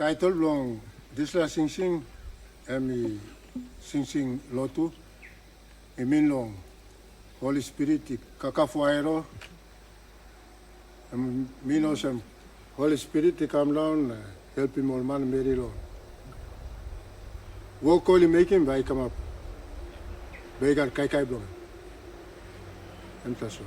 title long disla sing sing emi sing sing lotu emin long Holy Spirit kakafuairo minosem Holy Spirit come down help him all man very long. Wo call him making by come up. Begar kai blong. Entaso.